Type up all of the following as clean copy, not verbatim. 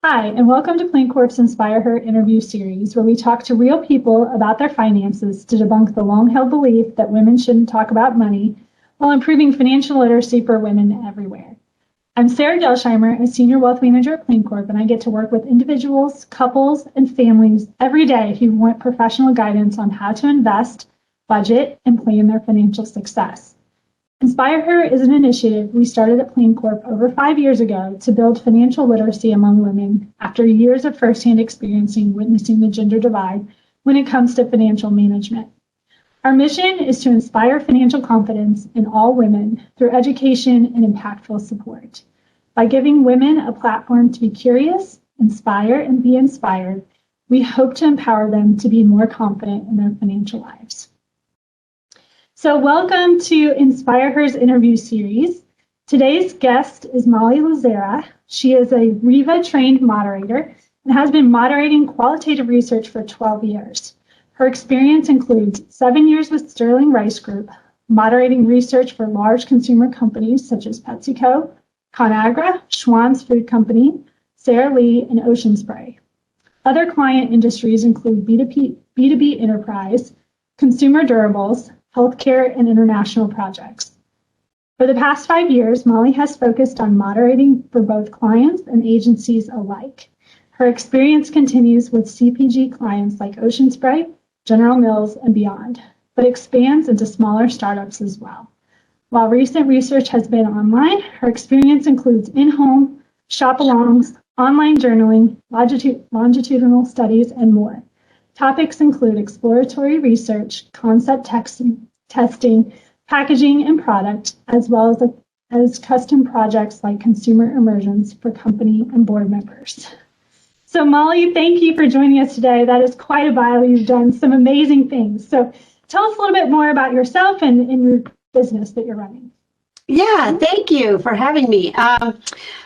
Hi, and welcome to Plancorp's InspireHer interview series, where we talk to real people about their finances to debunk the long-held belief that women shouldn't talk about money while improving financial literacy for women everywhere. I'm Sara Gelsheimer, a senior wealth manager at Plancorp, and I get to work with individuals, couples, and families every day who want professional guidance on how to invest, budget, and plan their financial success. InspireHer is an initiative we started at Plancorp over 5 years ago to build financial literacy among women after years of firsthand witnessing the gender divide when it comes to financial management. Our mission is to inspire financial confidence in all women through education and impactful support. By giving women a platform to be curious, inspire, and be inspired, we hope to empower them to be more confident in their financial lives. So welcome to InspireHer's interview series. Today's guest is Molly Lazzara. She is a REVA-trained moderator and has been moderating qualitative research for 12 years. Her experience includes 7 years with Sterling Rice Group, moderating research for large consumer companies such as PepsiCo, ConAgra, Schwann's Food Company, Sara Lee, and Ocean Spray. Other client industries include B2B enterprise, consumer durables, healthcare, and international projects. For the past 5 years, Molly has focused on moderating for both clients and agencies alike. Her experience continues with CPG clients like Ocean Spray, General Mills, and beyond, but expands into smaller startups as well. While recent research has been online, her experience includes in-home, shop-alongs, online journaling, longitudinal studies, and more. Topics include exploratory research, concept testing, packaging, and product, as well as custom projects like consumer immersions for company and board members. So Molly, thank you for joining us today. That is quite a bio. You've done some amazing things. So tell us a little bit more about yourself and your business that you're running. Yeah, thank you for having me.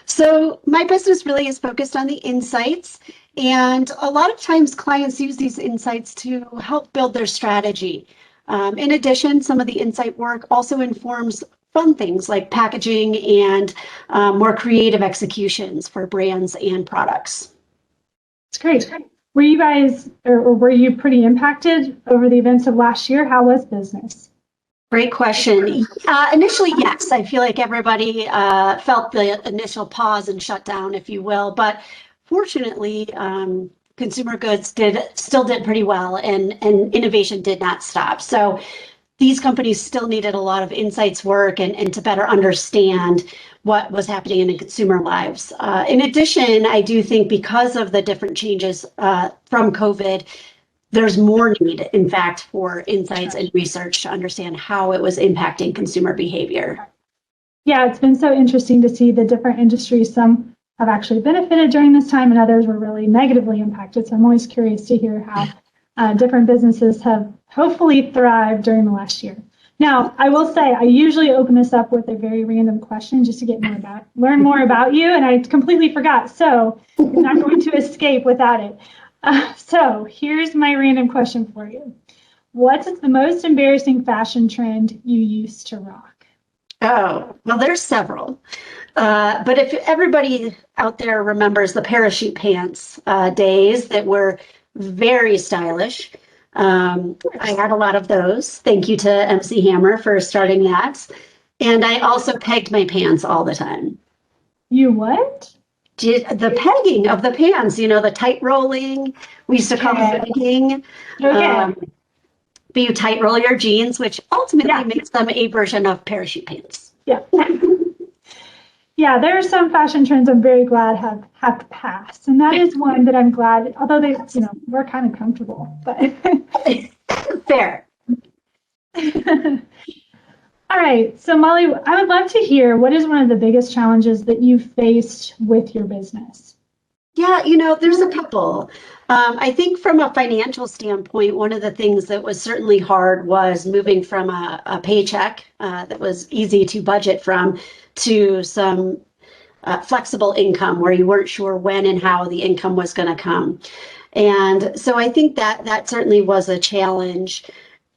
So my business really is focused on the insights. And a lot of times clients use these insights to help build their strategy. In addition, some of the insight work also informs fun things like packaging and more creative executions for brands and products. That's great. Were you guys, or were you pretty impacted over the events of last year? How was business? Great question. Initially, yes. I feel like everybody felt the initial pause and shutdown, if you will. But fortunately, consumer goods still did pretty well, and innovation did not stop. So these companies still needed a lot of insights work and to better understand what was happening in the consumer lives. In addition, I do think because of the different changes from COVID, there's more need, in fact, for insights and research to understand how it was impacting consumer behavior. Yeah, it's been so interesting to see the different industries. Some have actually benefited during this time and others were really negatively impacted. So I'm always curious to hear how different businesses have hopefully thrived during the last year. Now, I will say I usually open this up with a very random question just to learn more about you, and I completely forgot. So you're not going to escape without it. So here's my random question for you. What's the most embarrassing fashion trend you used to rock? Oh, well, there's several. But if everybody out there remembers the parachute pants days that were very stylish, I had a lot of those. Thank you to MC Hammer for starting that. And I also pegged my pants all the time. You what? The pegging of the pants, the tight rolling. We used to call it pegging. Okay. But you tight roll your jeans, which ultimately makes them a version of parachute pants. Yeah. Yeah, there are some fashion trends I'm very glad have passed. And that is one that I'm glad, although we're kind of comfortable, but fair. All right. So Molly, I would love to hear what is one of the biggest challenges that you faced with your business? Yeah, there's a couple. I think from a financial standpoint, one of the things that was certainly hard was moving from a paycheck that was easy to budget from to some flexible income where you weren't sure when and how the income was going to come. And so I think that certainly was a challenge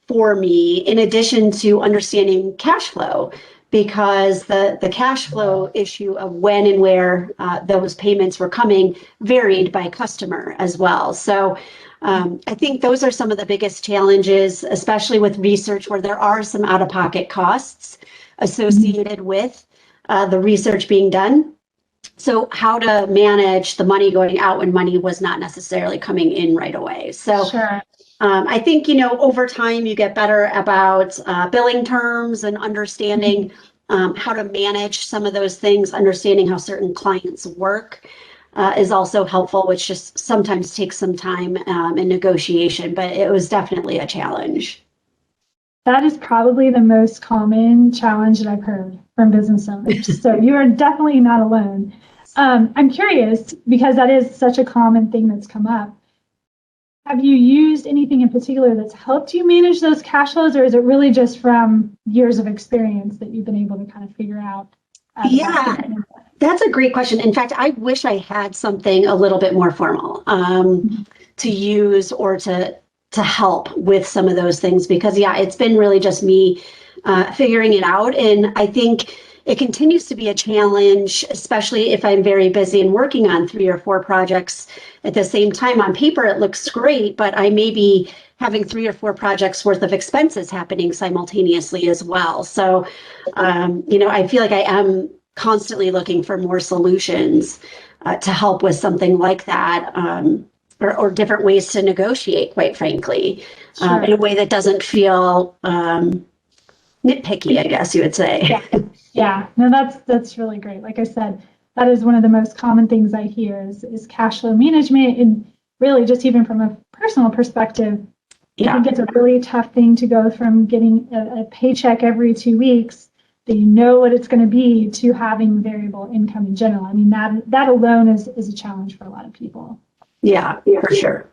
for me, in addition to understanding cash flow, because the cash flow issue of when and where those payments were coming varied by customer as well. So I think those are some of the biggest challenges, especially with research where there are some out-of-pocket costs associated with the research being done. So how to manage the money going out when money was not necessarily coming in right away. So Sure. I think, over time you get better about billing terms and understanding how to manage some of those things, understanding how certain clients work is also helpful, which just sometimes takes some time in negotiation, but it was definitely a challenge. That is probably the most common challenge that I've heard from business owners. So you are definitely not alone. I'm curious, because that is such a common thing that's come up. Have you used anything in particular that's helped you manage those cash flows, or is it really just from years of experience that you've been able to kind of figure out? Yeah, that's a great question. In fact, I wish I had something a little bit more formal to use or to help with some of those things, because it's been really just me figuring it out. And I think it continues to be a challenge, especially if I'm very busy and working on 3 or 4 projects at the same time. On paper, it looks great, but I may be having 3 or 4 projects worth of expenses happening simultaneously as well. So, I feel like I am constantly looking for more solutions to help with something like that. Or different ways to negotiate, quite frankly, Sure. in a way that doesn't feel nitpicky, I guess you would say. Yeah, no, that's really great. Like I said, that is one of the most common things I hear is cash flow management, and really just even from a personal perspective, I think it's a really tough thing to go from getting a paycheck every 2 weeks that you know what it's going to be to having variable income in general. I mean, that alone is a challenge for a lot of people. Yeah, for sure.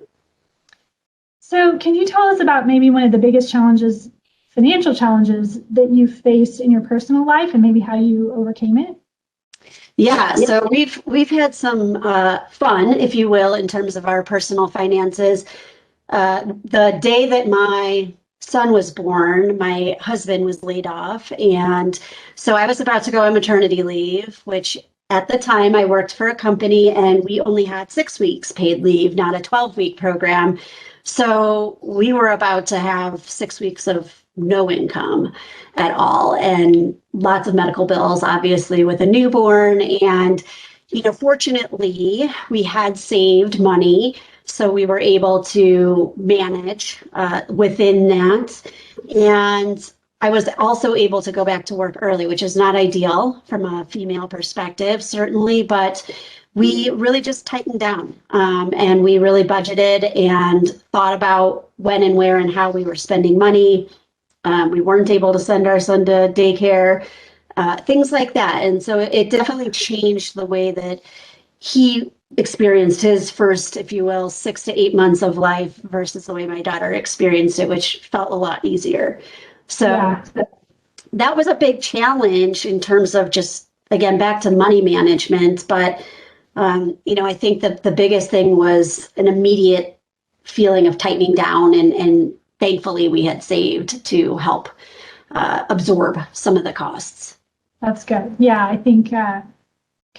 So can you tell us about maybe one of the biggest challenges, financial challenges, that you faced in your personal life and maybe how you overcame it? Yeah, so we've had some fun, if you will, in terms of our personal finances. The day that my son was born, my husband was laid off, and so I was about to go on maternity leave, which at the time I worked for a company and we only had 6 weeks paid leave, not a 12-week program. So we were about to have 6 weeks of no income at all, and lots of medical bills, obviously, with a newborn. And, fortunately, we had saved money, so we were able to manage within that. And I was also able to go back to work early, which is not ideal from a female perspective, certainly, but we really just tightened down and we really budgeted and thought about when and where and how we were spending money. We weren't able to send our son to daycare, things like that. And so it definitely changed the way that he experienced his first, if you will, 6 to 8 months of life versus the way my daughter experienced it, which felt a lot easier. So that was a big challenge in terms of just, again, back to money management. But, I think that the biggest thing was an immediate feeling of tightening down, and thankfully we had saved to help absorb some of the costs. That's good. Yeah, I think kind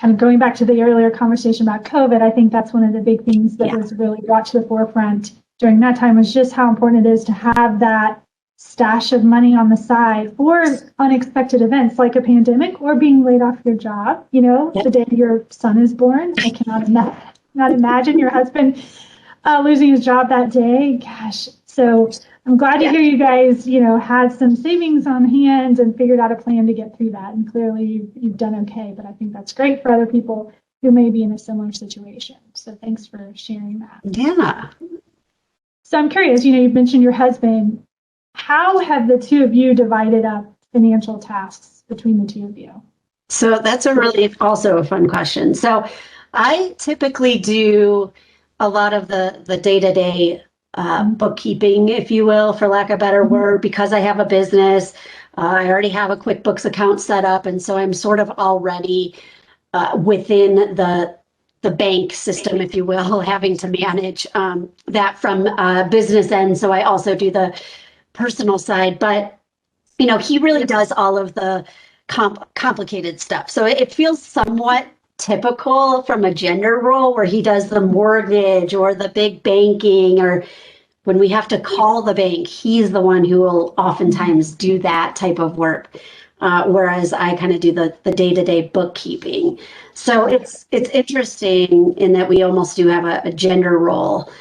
of going back to the earlier conversation about COVID, I think that's one of the big things that was really brought to the forefront during that time, was just how important it is to have that stash of money on the side for unexpected events like a pandemic or being laid off your job. The day your son is born, I cannot not imagine your husband losing his job that day. Gosh. So I'm glad to hear you guys, had some savings on hand and figured out a plan to get through that. And clearly you've done okay, but I think that's great for other people who may be in a similar situation. So thanks for sharing that. Yeah. So I'm curious, you've mentioned your husband. How have the two of you divided up financial tasks between the two of you? So that's also a fun question. So I typically do a lot of the day-to-day bookkeeping, if you will, for lack of a better word, because I have a business. I already have a QuickBooks account set up, and so I'm sort of already within the bank system, if you will, having to manage that from business end. So I also do the personal side, but he really does all of the complicated stuff. So it feels somewhat typical from a gender role where he does the mortgage or the big banking, or when we have to call the bank, he's the one who will oftentimes do that type of work. Whereas I kind of do the day-to-day bookkeeping. So it's interesting in that we almost do have a gender role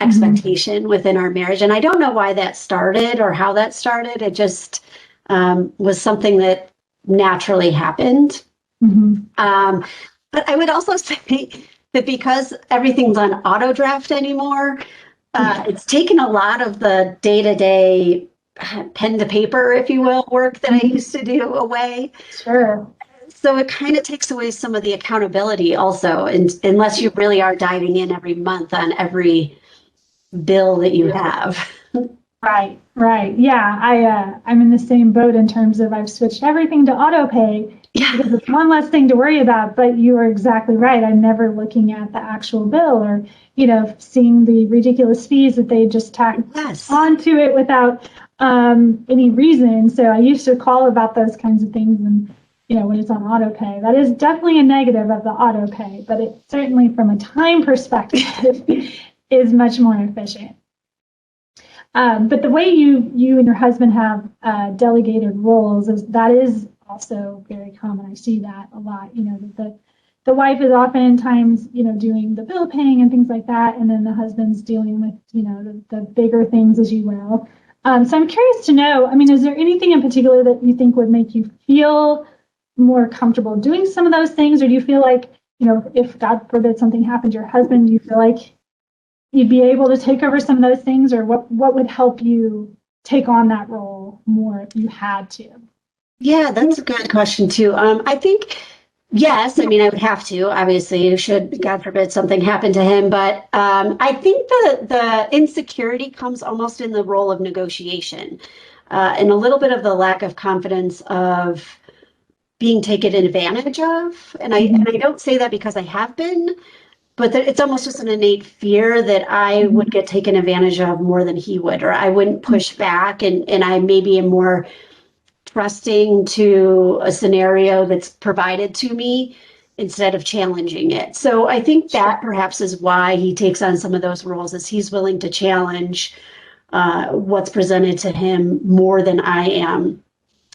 expectation within our marriage. And I don't know why that started or how that started. It just was something that naturally happened. But I would also say that because everything's on auto draft anymore, it's taken a lot of the day-to-day pen to paper, if you will, work that I used to do away. Sure. So it kind of takes away some of the accountability also, and unless you really are diving in every month on every bill that you have. Right, right. Yeah, I'm in the same boat in terms of I've switched everything to auto pay because it's one less thing to worry about. But you are exactly right. I'm never looking at the actual bill or, seeing the ridiculous fees that they just tack onto it without any reason. So I used to call about those kinds of things, and when it's on auto pay, that is definitely a negative of the auto pay. But it certainly, from a time perspective, is much more efficient. But the way you and your husband have delegated roles that is also very common. I see that a lot. The wife is oftentimes doing the bill paying and things like that, and then the husband's dealing with the bigger things, as you will. So I'm curious to know. I mean, is there anything in particular that you think would make you feel more comfortable doing some of those things, or do you feel like if God forbid something happened to your husband, do you feel like you'd be able to take over some of those things, or what would help you take on that role more if you had to? Yeah, that's a good question too. I think, yes, I mean, I would have to, obviously, should, God forbid, something happen to him. But I think the insecurity comes almost in the role of negotiation, and a little bit of the lack of confidence of being taken advantage of. And I don't say that because I have been, but it's almost just an innate fear that I would get taken advantage of more than he would, or I wouldn't push back, and I maybe am more trusting to a scenario that's provided to me instead of challenging it. So I think that perhaps is why he takes on some of those roles, is he's willing to challenge what's presented to him more than I am.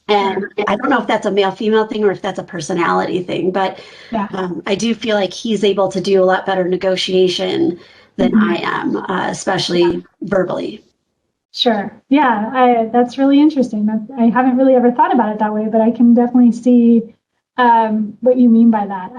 And I don't know if that's a male-female thing or if that's a personality thing, but I do feel like he's able to do a lot better negotiation than I am, especially verbally. Sure. Yeah, that's really interesting. I haven't really ever thought about it that way, but I can definitely see what you mean by that.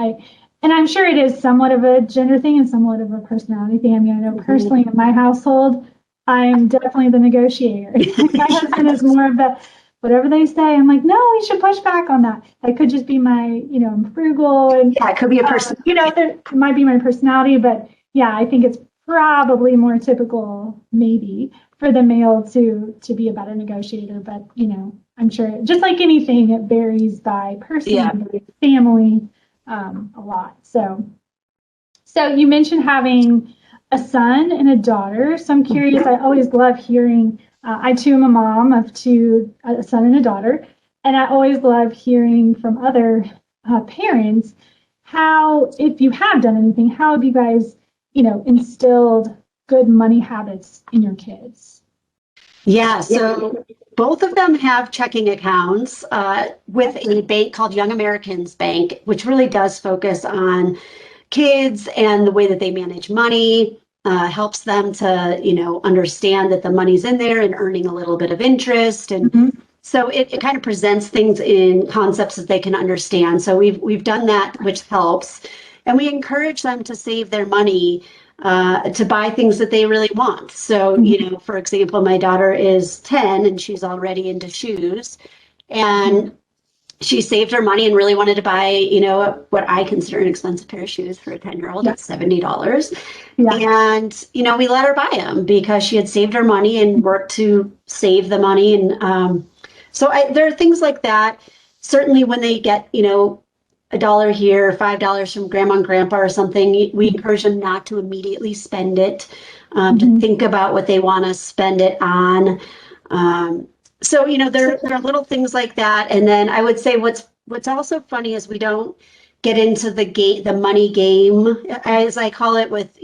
And I'm sure it is somewhat of a gender thing and somewhat of a personality thing. I mean, I know personally in my household, I'm definitely the negotiator. My husband is more of the, whatever they say, I'm like, no, we should push back on that. That could just be my, I'm frugal, and it could be a person. That might be my personality, but yeah, I think it's probably more typical, maybe, for the male to be a better negotiator. But I'm sure, just like anything, it varies by person, by family, a lot. So you mentioned having a son and a daughter. So I'm curious. I always love hearing. I too am a mom of a son and a daughter, and I always love hearing from other parents how, if you have done anything, how have you guys, instilled good money habits in your kids? Yeah, so both of them have checking accounts with a bank called Young Americans Bank, which really does focus on kids and the way that they manage money. Helps them to, understand that the money's in there and earning a little bit of interest. And so it kind of presents things in concepts that they can understand. So we've done that, which helps. And we encourage them to save their money to buy things that they really want. So, for example, my daughter is 10 and she's already into shoes. And she saved her money and really wanted to buy, what I consider an expensive pair of shoes for a 10-year-old at $70. And, we let her buy them because she had saved her money and worked to save the money. And so there are things like that. Certainly when they get, $1 here, $5 from grandma and grandpa or something, we encourage them not to immediately spend it, to think about what they want to spend it on. So, there are little things like that. And then I would say what's what's also funny is we don't get into the money game, as I call it, with,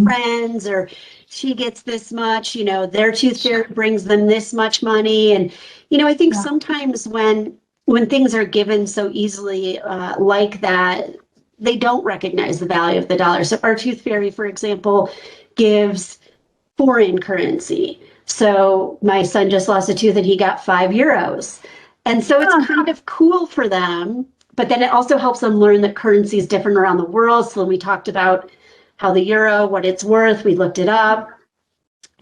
friends, or she gets this much, their tooth fairy brings them this much money. And, I think Yeah. sometimes when things are given so easily, like that, they don't recognize the value of the dollar. So our tooth fairy, for example, gives foreign currency. So my son just lost a tooth and he got €5. And so it's kind of cool for them, but then it also helps them learn that currency is different around the world. So when we talked about how the euro, what it's worth, we looked it up.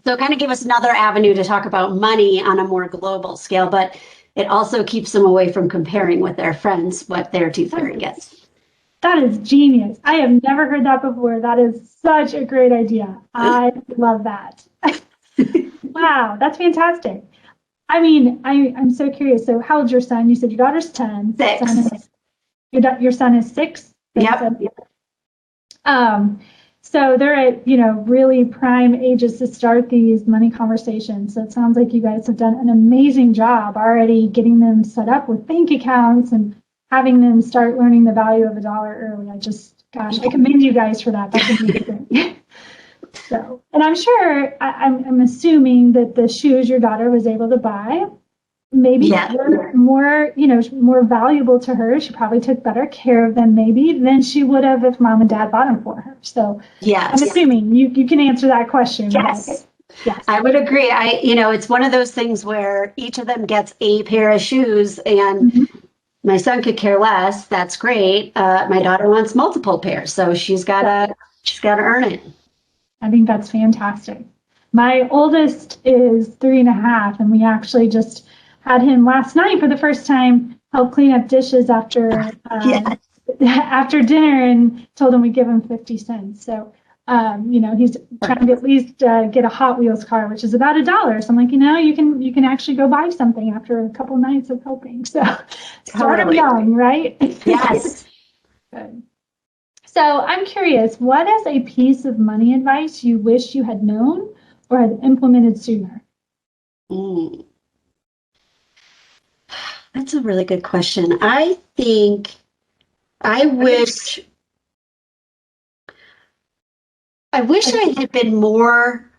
So it kind of gave us another avenue to talk about money on a more global scale, but it also keeps them away from comparing with their friends what their tooth fairy gets. That is genius. I have never heard that before. That is such a great idea. I love that. Wow, that's fantastic. I mean, I'm so curious. So how old's your son? You said your daughter's 10. 6. Your son is 6? Yep. So they're at, really prime ages to start these money conversations. So it sounds like you guys have done an amazing job already getting them set up with bank accounts and having them start learning the value of a dollar early. I commend you guys for that. That's amazing. So, and I'm sure, I'm assuming that the shoes your daughter was able to buy maybe were more valuable to her. She probably took better care of them maybe than she would have if mom and dad bought them for her. So I'm assuming you can answer that question. Yes. Yes. I would agree. It's one of those things where each of them gets a pair of shoes, and my son could care less. That's great. My daughter wants multiple pairs, so she's gotta earn it. I think that's fantastic. My oldest is 3.5, and we actually just had him last night for the first time help clean up dishes after after dinner, and told him we'd give him 50 cents. So, he's trying to at least get a Hot Wheels car, which is about $1. So I'm like, you can actually go buy something after a couple nights of helping. So start them young, right? Yes. Good. So I'm curious, what is a piece of money advice you wish you had known or had implemented sooner? That's a really good question. I think I wish I had been more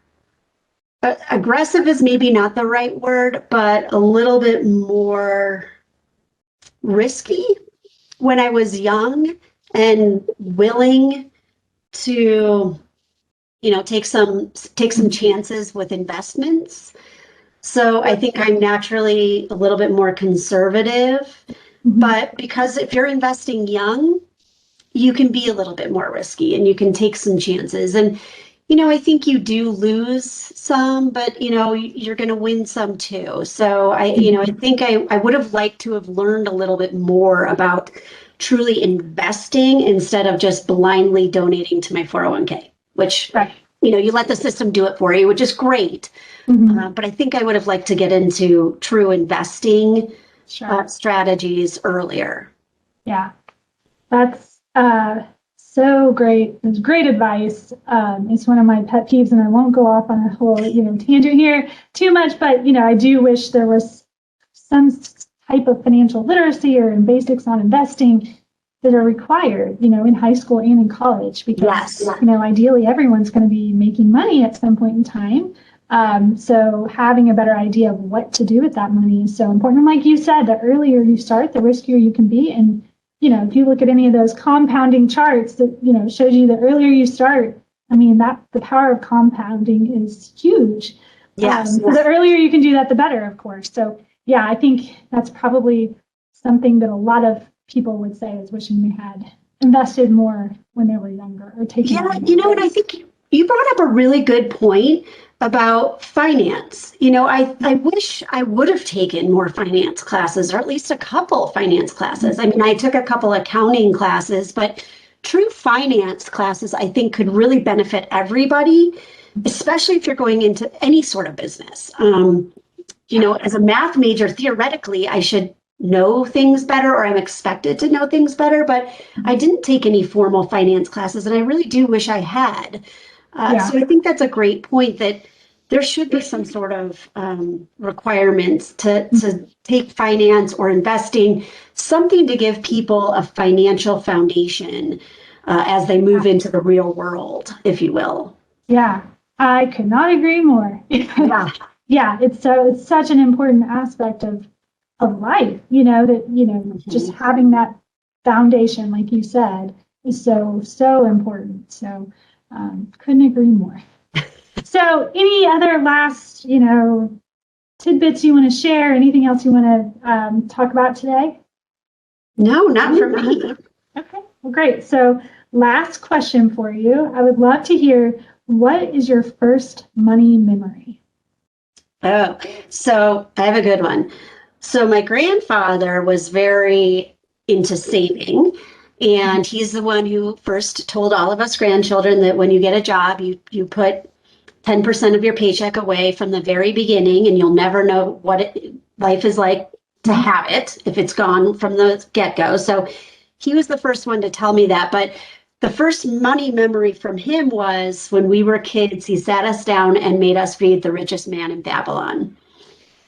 aggressive is maybe not the right word, but a little bit more risky when I was young and willing to, take some chances with investments. So I think I'm naturally a little bit more conservative, but because if you're investing young, you can be a little bit more risky and you can take some chances. And, I think you do lose some, but, you're going to win some too. So I think I would have liked to have learned a little bit more about truly investing instead of just blindly donating to my 401k, which, you let the system do it for you, which is great. But I think I would have liked to get into true investing strategies earlier. Yeah, that's so great. It's great advice. It's one of my pet peeves, and I won't go off on a whole tangent here too much, but I do wish there was some type of financial literacy or in basics on investing that are required, in high school and in college, because ideally everyone's going to be making money at some point in time. So having a better idea of what to do with that money is so important. And like you said, the earlier you start, the riskier you can be. And if you look at any of those compounding charts that shows you the earlier you start, I mean that the power of compounding is huge. So the earlier you can do that, the better, of course. So I think that's probably something that a lot of people would say is wishing they had invested more when they were younger or taken. And I think you brought up a really good point about finance. I wish I would have taken more finance classes, or at least a couple finance classes. I mean, I took a couple accounting classes, but true finance classes, I think, could really benefit everybody, especially if you're going into any sort of business. As a math major, theoretically, I should know things better, or I'm expected to know things better, but I didn't take any formal finance classes, and I really do wish I had. So I think that's a great point, that There should be some sort of requirements to take finance or investing, something to give people a financial foundation as they move into the real world, if you will. Yeah, I could not agree more. Yeah. Yeah, it's such an important aspect of life, that just having that foundation, like you said, is so important. So couldn't agree more. So any other last, tidbits you want to share? Anything else you want to talk about today? No, not for me. Okay, well, great. So last question for you. I would love to hear, what is your first money memory? Oh, so I have a good one. So my grandfather was very into saving, and he's the one who first told all of us grandchildren that when you get a job, you put 10% of your paycheck away from the very beginning, and you'll never know what life is like to have it if it's gone from the get-go. So he was the first one to tell me that. But the first money memory from him was when we were kids, he sat us down and made us read The Richest Man in Babylon.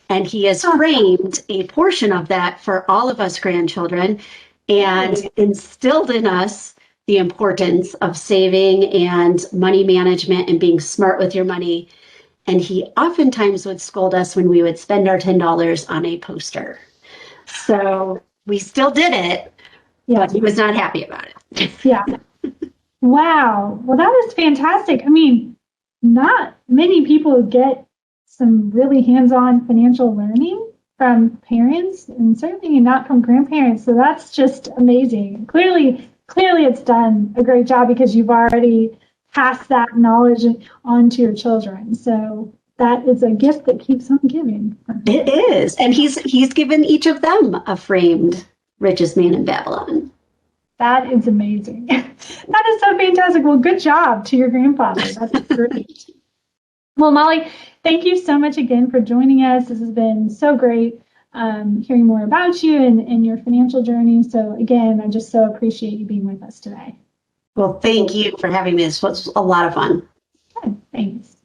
And he has framed a portion of that for all of us grandchildren and instilled in us the importance of saving and money management and being smart with your money. And he oftentimes would scold us when we would spend our $10 on a poster. So we still did it, but he was not happy about it. Yeah. Wow. Well, that is fantastic. I mean, not many people get some really hands-on financial learning from parents, and certainly not from grandparents. So that's just amazing. Clearly it's done a great job because you've already passed that knowledge on to your children. So that is a gift that keeps on giving. It is. And he's given each of them a framed Richest Man in Babylon. That is amazing. That is so fantastic. Well, good job to your grandfather. That's great. Well, Molly, thank you so much again for joining us. This has been so great hearing more about you and your financial journey. So again, I just so appreciate you being with us today. Well, thank you for having me. This was a lot of fun. Good. Thanks.